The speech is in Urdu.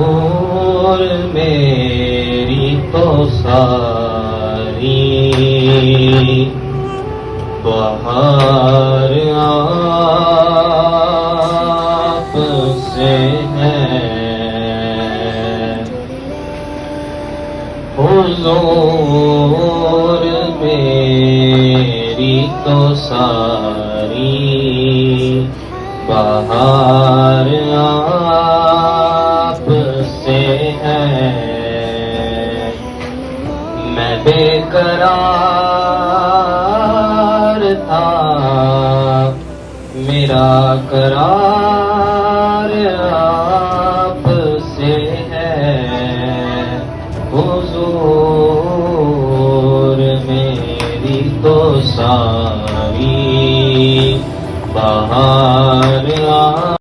حضور میری تو ساری بہار آپ سے ہے، حضور میری تو ساری بہار آپ سے ہے، میں بے قرار تھا میرا قرار آپ سے ہے، حضور میری تو ساری بہار